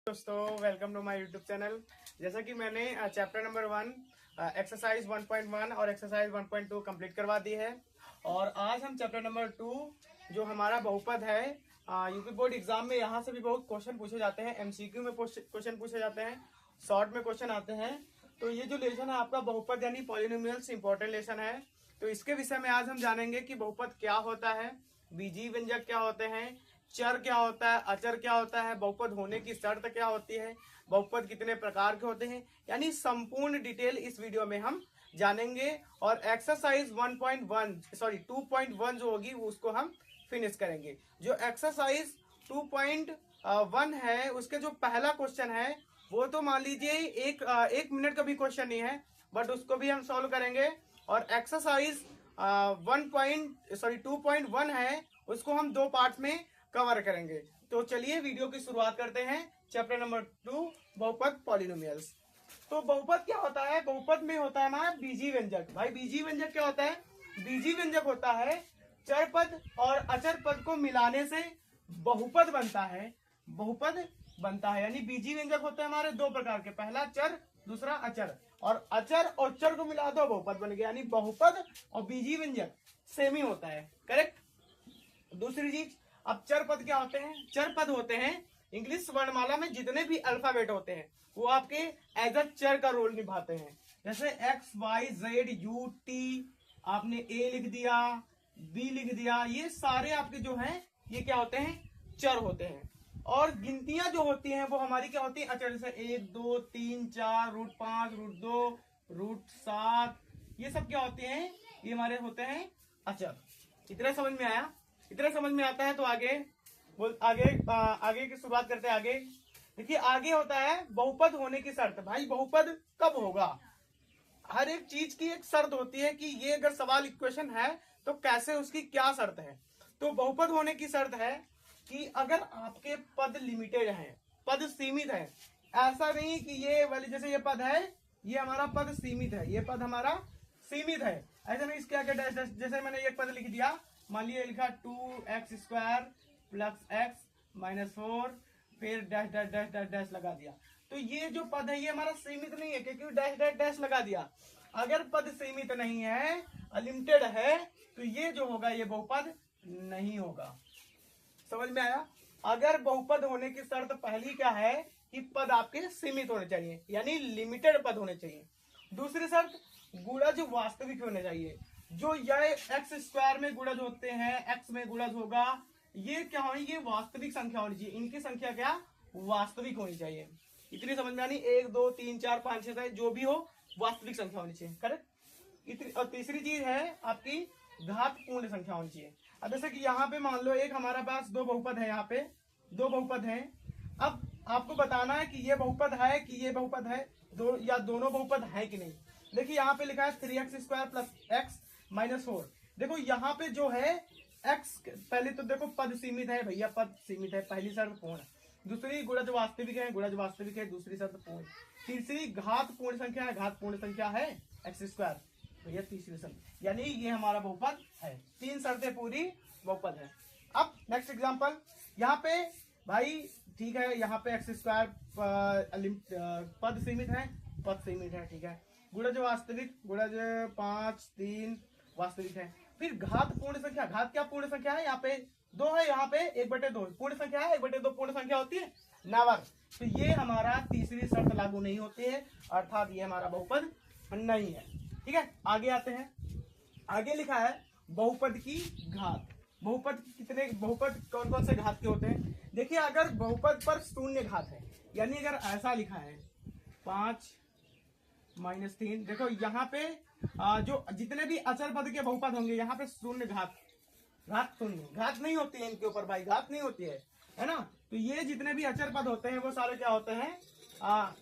दोस्तों welcome to my YouTube channel. जैसा कि मैंने चैप्टर नंबर 1 एक्सरसाइज 1.1 और एक्सरसाइज 1.2 कंप्लीट करवा दी है और आज हम चैप्टर नंबर 2 जो हमारा बहुपद है, यूपी बोर्ड एग्जाम में यहाँ से भी बहुत क्वेश्चन पूछे जाते हैं, एमसीक्यू में क्वेश्चन पूछे जाते हैं, शॉर्ट में क्वेश्चन आते हैं। तो ये जो लेसन है आपका बहुपद यानी पॉलिनोमियल्स इंपॉर्टेंट लेसन है। तो इसके विषय में आज हम जानेंगे कि बहुपद क्या होता है, बीजीय व्यंजक क्या होते हैं, चर क्या होता है, अचर क्या होता है, बहुपद होने की शर्त क्या होती है, बहुपद कितने प्रकार के होते हैं, यानी संपूर्ण डिटेल इस वीडियो में हम जानेंगे। और एक्सरसाइज 2.1 जो होगी उसको हम फिनिश करेंगे। जो एक्सरसाइज 2.1 है उसके जो पहला क्वेश्चन है वो तो मान लीजिए एक मिनट का भी क्वेश्चन नहीं है, बट उसको भी हम सॉल्व करेंगे। और एक्सरसाइज 2.1 है उसको हम दो पार्ट में कवर करेंगे। तो चलिए वीडियो की शुरुआत करते हैं। चैप्टर नंबर 2 बहुपद पॉलिनोमियल्स। तो बहुपद क्या होता है? बहुपद में होता है हमारा बीजीय व्यंजक। भाई बीजीय व्यंजक क्या होता है? बीजीय व्यंजक होता है चर पद और अचर पद को मिलाने से बहुपद बनता है। बहुपद बनता है यानी बीजीय व्यंजक होते हैं हमारे दो प्रकार के, पहला चर दूसरा अचर, और अचर और चर को मिला दो बहुपद बन गया। यानी बहुपद और बीजीय व्यंजक सेम ही होता है, करेक्ट। दूसरी चीज, अब चर पद क्या होते हैं? चर पद होते हैं इंग्लिश वर्णमाला में जितने भी अल्फाबेट होते हैं वो आपके एज अ चर का रोल निभाते हैं। जैसे X Y Z U T, आपने ए लिख दिया, बी लिख दिया, ये सारे आपके जो हैं ये क्या होते हैं? चर होते हैं। और गिनतियां जो होती हैं वो हमारी क्या होती है? अचर। जैसे 1 2 3 4 √5 √2 √7, ये सब क्या होते हैं? ये हमारे होते हैं अचर। इतना समझ में आया? इतना समझ में आता है तो आगे की शुरुआत करते हैं। आगे देखिए, आगे होता है बहुपद होने की शर्त। भाई बहुपद कब होगा? हर एक चीज की एक शर्त होती है कि ये अगर सवाल इक्वेशन है तो कैसे उसकी क्या शर्त है। तो बहुपद होने की शर्त है कि अगर आपके पद लिमिटेड हैं, पद सीमित है। ऐसा नहीं कि ये वाली जैसे ये पद है, ये हमारा पद सीमित है, ये पद हमारा सीमित है, ऐसा नहीं। इसके आगे डैश डैश, जैसे मैंने एक पद लिख दिया, मान लिया लिखा 2x² + x - 4, फिर dash dash dash dash dash लगा दिया। तो ये जो पद है ये हमारा सीमित नहीं है, क्योंकि डैश डैश डैश लगा दिया। अगर पद सीमित नहीं है, अनलिमिटेड है, तो ये जो होगा ये बहुपद नहीं होगा। समझ में आया? अगर बहुपद होने की शर्त पहली क्या है कि पद आपके सीमित होने चाहिए, यानी लिमिटेड पद होने चाहिए। दूसरी शर्त, गुणज वास्तविक होने चाहिए। जो ये x² में गुणज होते हैं, x में गुणज होगा, ये क्या होनी? ये वास्तविक संख्या होनी चाहिए। इनकी संख्या क्या? वास्तविक होनी चाहिए। इतनी समझ में आनी? 1 2 3 4 5 6 जो भी हो वास्तविक संख्या होनी चाहिए, करेक्ट। और तीसरी चीज है आपकी घात पूर्ण संख्या होनी चाहिए। अब जैसे कि यहाँ पे मान लो एक हमारा पास दो बहुपद है, यहाँ पे दो बहुपद हैं। अब आपको बताना है कि ये बहुपद है कि ये बहुपद है, दो या दोनों बहुपद है कि नहीं। देखिए यहाँ पे लिखा है 3x² + x - 4। देखो यहाँ पे जो है x, पहले तो देखो पद सीमित है भैया, पद सीमित है, पहली शर्त पूर्ण। दूसरी गुणज वास्तविक है, गुणज वास्तविक है, दूसरी शर्त पूर्ण। तीसरी घात पूर्ण संख्या है, घात पूर्ण संख्या है x², भैया तीसरी शर्त, यानी ये हमारा बहुपद है। 3 शर्तें पूरी, बहुपद है। अब नेक्स्ट एग्जांपल, यहाँ पे भाई ठीक है, यहाँ पे x² पद सीमित है, पद सीमित है, ठीक है। गुणज वास्तविक, गुणज 5 3 वास्तविक है। फिर घात पूर्ण संख्या, घात क्या पूर्ण संख्या है? यहाँ पे 2 है, यहाँ पे 1/2 पूर्ण संख्या है, 1/2 पूर्ण संख्या होती है, नेवर। तो ये हमारा तीसरी शर्त लागू नहीं होती है, अर्थात ये हमारा बहुपद नहीं है, ठीक है। आगे आते हैं। आगे लिखा है बहुपद की घात। बहुपद कितने, बहुपद कौन कौन से घात के होते हैं? देखिए, अगर बहुपद पर शून्य घात है, यानी अगर ऐसा लिखा है 5 - 3, देखो यहाँ पे जो जितने भी अचर पद के बहुपद होंगे यहाँ पे शून्य घात, घात शून्य, घात नहीं होती है इनके ऊपर भाई, घात नहीं होती है ना। तो ये जितने भी अचर पद होते हैं वो सारे क्या होते हैं?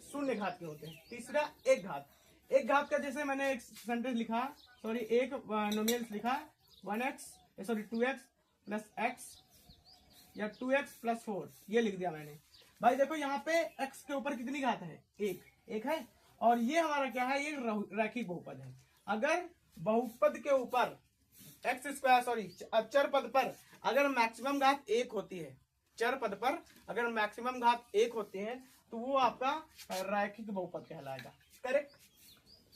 शून्य घात के होते हैं। तीसरा एक घात। एक घात का जैसे मैंने एक सेंटेंस लिखा, सॉरी एक नोमियल्स लिखा 2x + x या 2x + 4, ये लिख दिया मैंने। भाई देखो यहाँ पे x के ऊपर कितनी घात है? एक है, और ये हमारा क्या है? ये रैखिक बहुपद है। अगर बहुपद के ऊपर x² अचर पद पर अगर मैक्सिमम घात 1 होती है, चर पद पर अगर मैक्सिमम घात 1 होते हैं तो वो आपका रैखिक बहुपद कहलाएगा। करेक्ट।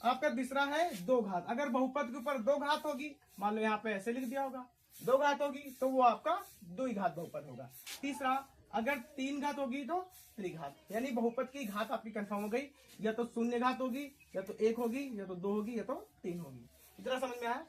आपका तीसरा है दो घात। अगर बहुपद के ऊपर दो घात होगी, मान लो यहाँ पे ऐसे लिख दिया होगा, दो घात होगी तो वो आपका द्विघात बहुपद होगा। तीसरा, अगर तीन घात होगी तो त्रिघात, यानी बहुपद की घात आपकी कंफर्म हो गई, या तो शून्य घात होगी, या तो एक होगी, या तो दो होगी, या तो तीन होगी। इतना समझ में आया।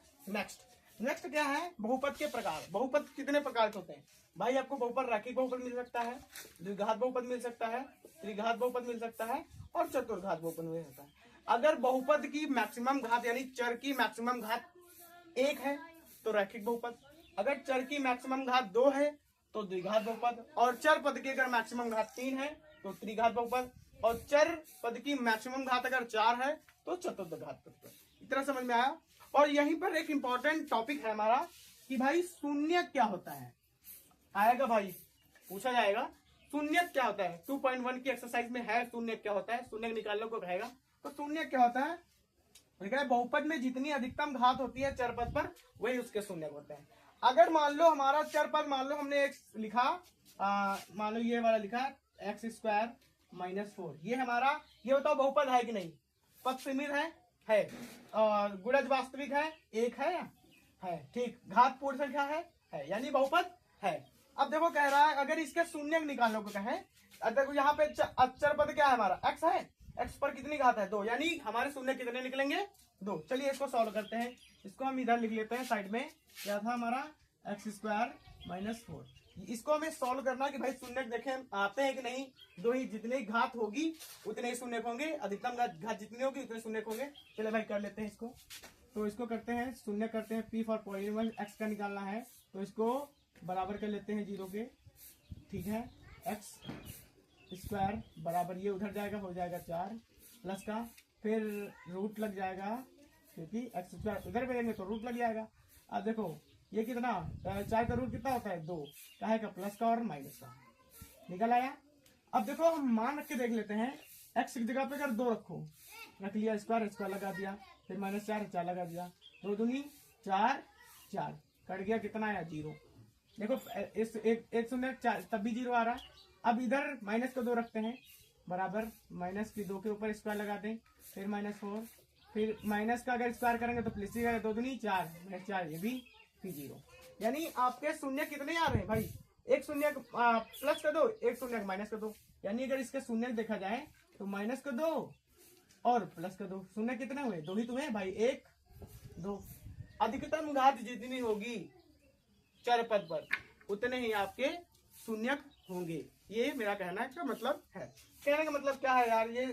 नेक्स्ट क्या है, बहुपद के प्रकार। बहुपद कितने प्रकार के होते हैं भाई? आपको बहुपद रैखिक बहुपद मिल सकता है, द्विघात बहुपद मिल सकता है, त्रिघात बहुपद मिल सकता है और चतुर्घात बहुपद मिल सकता है। अगर बहुपद की मैक्सिमम घात यानी चर की मैक्सिमम घात 1 है तो रैखिक बहुपद, अगर चर की मैक्सिमम घात 2 है तो द्विघात बहुपद, और चर पद की अगर मैक्सिमम घात 3 है तो त्रिघात बहुपद, और चर पद की मैक्सिमम घात अगर 4 है तो चतुर्घात बहुपद। इतना समझ में आया। और यहीं पर एक इंपॉर्टेंट टॉपिक है हमारा कि भाई शून्य क्या होता है, आएगा भाई, पूछा जाएगा शून्य क्या होता है। 2.1 की एक्सरसाइज में है शून्य क्या होता है, शून्य निकालने को कहेगा। तो शून्य क्या होता है, बहुपद में जितनी अधिकतम घात होती है चर पद पर वही उसके शून्य होते हैं। अगर मान लो हमारा चर पद, मान लो हमने एक लिखा, मान लो ये वाला लिखा x² - 4, ये हमारा, ये बताओ बहुपद है कि नहीं? पद सीमित है, और गुणज वास्तविक है, एक है ठीक, घात पूर्ण संख्या है, यानी बहुपद है। अब देखो कह रहा है अगर इसके शून्य निकालने को कहे, देखो यहाँ पे चर पद क्या है हमारा, x है, x पर कितनी घात है? 2, यानी हमारे शून्य कितने निकलेंगे? 2। चलिए इसको सॉल्व करते हैं। इसको हम इधर लिख लेते हैं साइड में, क्या था हमारा x² - 4। इसको हमें सॉल्व करना कि भाई शून्य देखें आते हैं कि नहीं। दो ही, जितनी घात होगी उतने ही शून्य होंगे, अधिकतम घात जितनी होगी उतने शून्य होंगे। चलिए भाई कर लेते हैं इसको। तो इसको करते हैं, शून्य करते हैं, p फॉर पॉजिटिव x का निकालना है तो इसको बराबर कर लेते हैं 0 के, ठीक है। x² बराबर ये उधर जाएगा, हो जाएगा 4 प्लस का, फिर रूट लग जाएगा, क्योंकि x² उधर भेजेंगे तो रूट लग जाएगा। अब देखो ये कितना, 4 का रूट कितना होता है? 2, काहे का? प्लस का और माइनस का, निकल आया। अब देखो हम मान रख के देख लेते हैं, x की जगह पे अगर 2 रख लिया, स्क्वायर लगा दिया, फिर -4 4 लगा दिया, 2 दूनी 4 4, कट गया, कितना आया? 0। देखो इस एक शून्य 4 तब भी 0 आ रहा। अब इधर माइनस का 2 रखते हैं, बराबर माइनस की 2 के ऊपर स्क्वायर लगा दें, फिर -4, फिर माइनस का अगर स्क्वायर करेंगे तो प्लस ही, 2 दूनी 4 -4, ये भी फिर 0। यानी आपके शून्य कितने आ रहे हैं भाई? एक शून्य प्लस का 2, एक शून्य माइनस का 2, यानी अगर इसके शून्य देखा जाए तो माइनस का 2 और प्लस का 2, शून्य कितने हुए? 2 ही तो है भाई, 1 2। अधिकतम घात जितनी होगी चर पद पर उतने ही आपके शून्य होंगे, ये मेरा कहना का मतलब है। कहने का मतलब क्या है यार, ये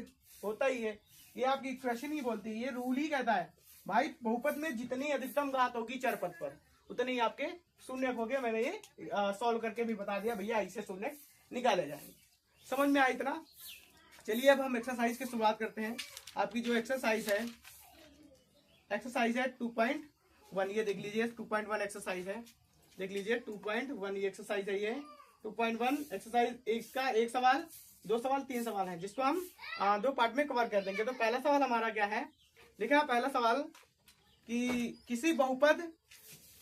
होता ही है, ये आपकी इक्वेशन ही बोलती है, ये रूल ही कहता है भाई बहुपद में जितनी अधिकतम घात होगी चर पद पर उतने ही आपके शून्य होंगे। मैंने ये सॉल्व करके भी बता दिया भैया, ऐसे शून्य निकाले जाएंगे। समझ में आया इतना? चलिए अब हम एक्सरसाइज की शुरुआत करते हैं। आपकी जो एक्सरसाइज है 2.1, ये देख लीजिए 2.1 एक्सरसाइज है, देख लीजिए 2.1 ये एक्सरसाइज है। ये 2.1 एक्सरसाइज, इसका एक सवाल, 2 सवाल, 3 सवाल है, जिसको हम 2 पार्ट में कवर कर देंगे। तो पहला सवाल हमारा क्या है, देखिए पहला सवाल कि किसी बहुपद,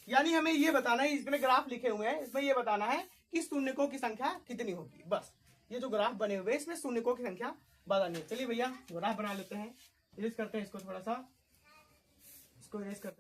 यानी हमें ये बताना है, इसमें ग्राफ लिखे हुए हैं, इसमें ये बताना है कि शून्यकों की संख्या कितनी होगी। बस ये जो ग्राफ बने हुए हैं इसमें शून्यकों की संख्या बतानी है। चलिए भैया ग्राफ बना लेते हैं, इरेज करते हैं इसको, थोड़ा सा इसको इरेज करते हैं।